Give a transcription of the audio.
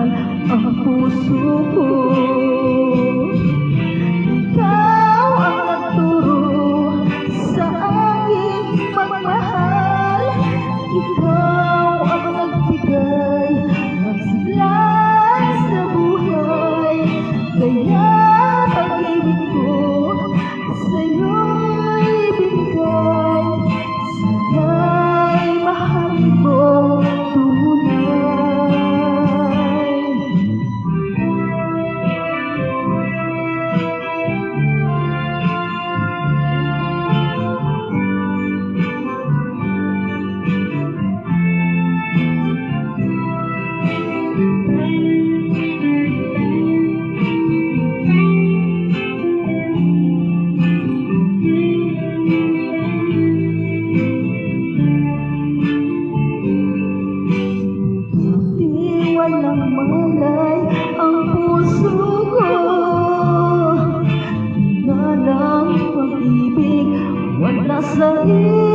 magmahal ang puso ko. Ikaw ang nagturo sa aking magmahal. Ikaw ang nagbigay ng sigla sa buhay. Kaya pag-ibig ko sa'yo'y bigay. Sana'y mahal mo tunay. Walang malay ang puso ko na ng pag-ibig wala sa iyo.